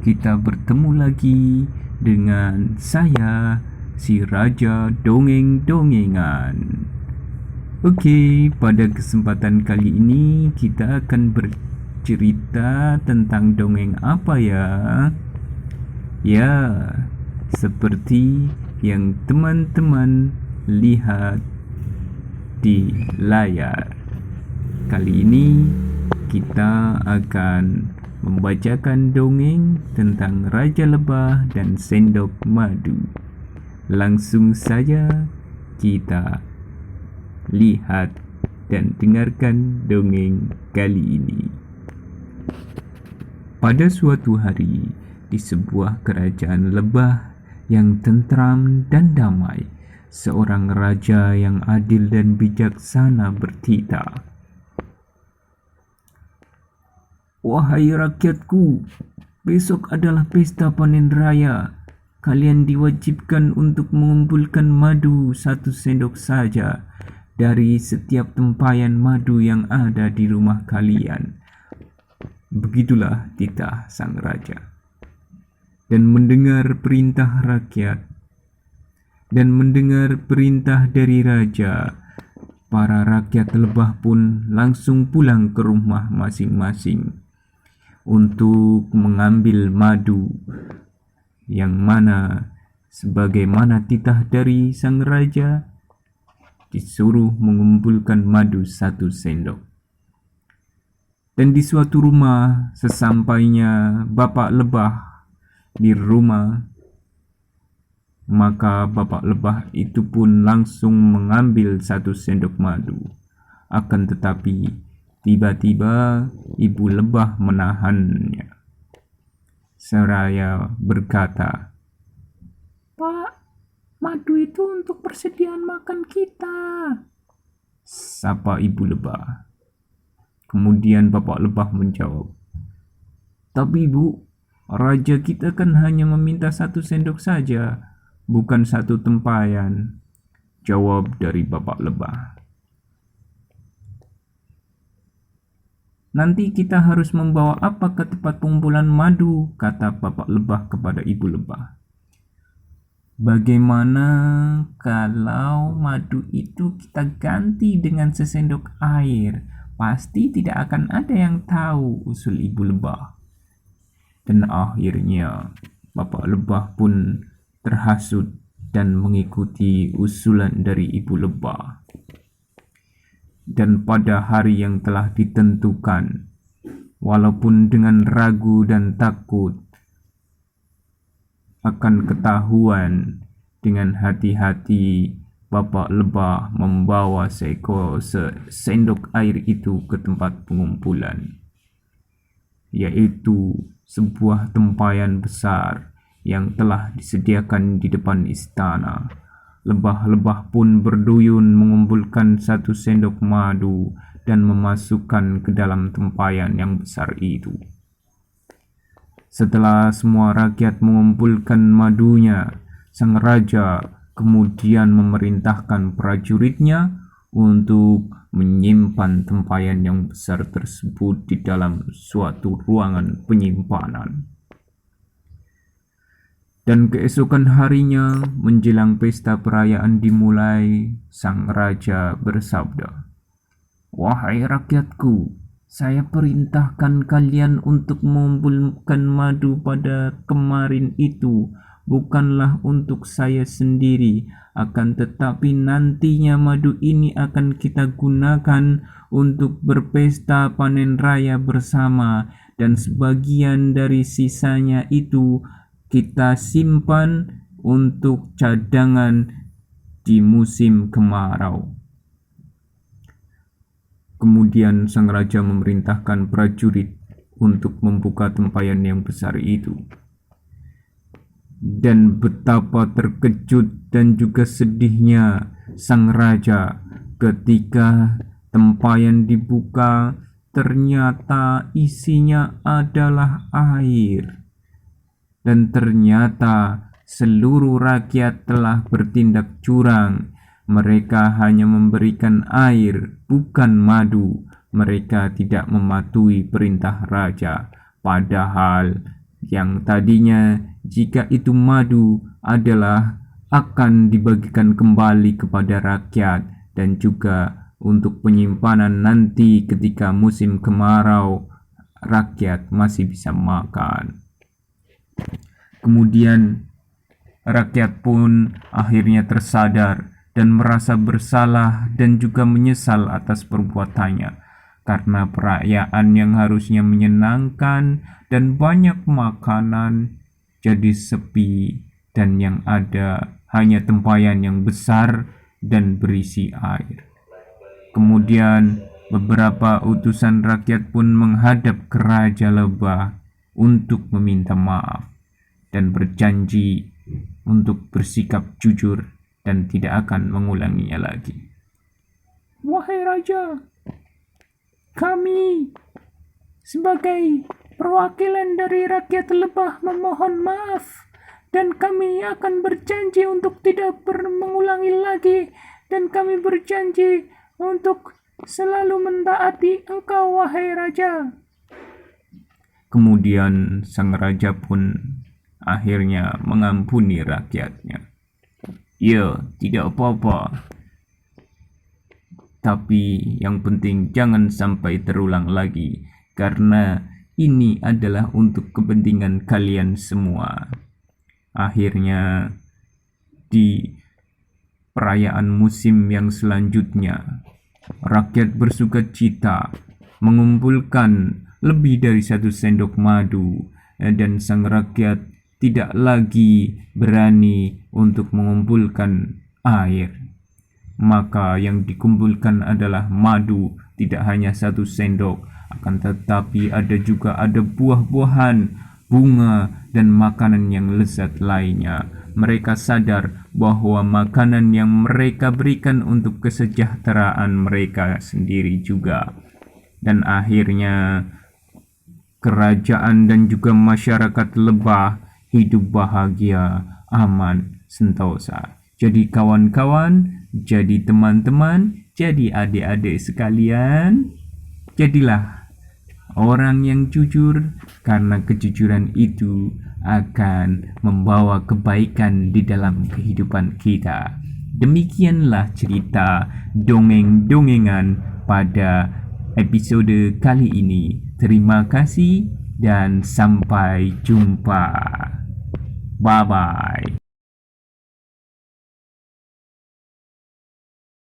kita bertemu lagi dengan saya, si Raja Dongeng-Dongengan. Oke, pada kesempatan kali ini kita akan bercerita tentang dongeng apa ya? Ya, seperti yang teman-teman lihat di layar. Kali ini kita akan membacakan dongeng tentang Raja Lebah dan Sendok Madu. Langsung saja kita lihat dan dengarkan dongeng kali ini. Pada suatu hari, di sebuah kerajaan lebah yang tentram dan damai, seorang raja yang adil dan bijaksana bertitah. Wahai rakyatku, besok adalah pesta panen raya. Kalian diwajibkan untuk mengumpulkan madu 1 sendok saja dari setiap tempayan madu yang ada di rumah kalian. Begitulah titah sang raja. Dan mendengar perintah dari raja, para rakyat lebah pun langsung pulang ke rumah masing-masing untuk mengambil madu, yang mana sebagaimana titah dari sang raja disuruh mengumpulkan madu 1 sendok. Dan di suatu rumah, sesampainya bapak lebah di rumah, maka bapak lebah itu pun langsung mengambil 1 sendok madu. Akan tetapi tiba-tiba ibu lebah menahannya, seraya berkata, "Pak, madu itu untuk persediaan makan kita," sapa ibu lebah. Kemudian bapak lebah menjawab, "Tapi bu, raja kita kan hanya meminta 1 sendok saja, bukan 1 tempayan," jawab dari bapak lebah. "Nanti kita harus membawa apa ke tempat pengumpulan madu?" kata bapak lebah kepada ibu lebah. "Bagaimana kalau madu itu kita ganti dengan sesendok air? Pasti tidak akan ada yang tahu," usul ibu lebah. Dan akhirnya bapak lebah pun terhasut dan mengikuti usulan dari ibu lebah. Dan pada hari yang telah ditentukan, walaupun dengan ragu dan takut akan ketahuan, dengan hati-hati bapak lebah membawa sendok air itu ke tempat pengumpulan, yaitu sebuah tempayan besar yang telah disediakan di depan istana. Lebah-lebah pun berduyun mengumpulkan 1 sendok madu dan memasukkan ke dalam tempayan yang besar itu. Setelah semua rakyat mengumpulkan madunya, sang raja kemudian memerintahkan prajuritnya untuk menyimpan tempayan yang besar tersebut di dalam suatu ruangan penyimpanan. Dan keesokan harinya, menjelang pesta perayaan dimulai, sang raja bersabda, "Wahai rakyatku, saya perintahkan kalian untuk mengumpulkan madu pada kemarin itu, bukanlah untuk saya sendiri, akan tetapi nantinya madu ini akan kita gunakan untuk berpesta panen raya bersama, dan sebagian dari sisanya itu kita simpan untuk cadangan di musim kemarau." Kemudian sang raja memerintahkan prajurit untuk membuka tempayan yang besar itu. Dan betapa terkejut dan juga sedihnya sang raja ketika tempayan dibuka, ternyata isinya adalah air. Dan ternyata seluruh rakyat telah bertindak curang. Mereka hanya memberikan air, bukan madu. Mereka tidak mematuhi perintah raja. Padahal yang tadinya jika itu madu adalah akan dibagikan kembali kepada rakyat dan juga untuk penyimpanan nanti ketika musim kemarau rakyat masih bisa makan. Kemudian rakyat pun akhirnya tersadar dan merasa bersalah dan juga menyesal atas perbuatannya, karena perayaan yang harusnya menyenangkan dan banyak makanan jadi sepi dan yang ada hanya tempayan yang besar dan berisi air. Kemudian beberapa utusan rakyat pun menghadap ke Raja Lebah untuk meminta maaf dan berjanji untuk bersikap jujur dan tidak akan mengulanginya lagi. Wahai Raja, kami sebagai perwakilan dari rakyat Lebah memohon maaf dan kami akan berjanji untuk tidak mengulangi lagi dan kami berjanji untuk selalu mentaati engkau, wahai Raja. Kemudian sang raja pun akhirnya mengampuni rakyatnya. Ya, tidak apa-apa. Tapi yang penting jangan sampai terulang lagi, karena ini adalah untuk kepentingan kalian semua. Akhirnya di perayaan musim yang selanjutnya, rakyat bersukacita mengumpulkan lebih dari 1 sendok madu dan sang rakyat tidak lagi berani untuk mengumpulkan air. Maka yang dikumpulkan adalah madu, tidak hanya 1 sendok, akan tetapi ada buah-buahan, bunga, dan makanan yang lezat lainnya. Mereka sadar bahwa makanan yang mereka berikan untuk kesejahteraan mereka sendiri juga. Dan akhirnya kerajaan dan juga masyarakat Lebah hidup bahagia, aman, sentosa. Jadi kawan-kawan, jadi teman-teman, jadi adik-adik sekalian, jadilah orang yang jujur, karena kejujuran itu akan membawa kebaikan di dalam kehidupan kita. Demikianlah cerita dongeng-dongengan pada episode kali ini. Terima kasih dan sampai jumpa. Bye-bye.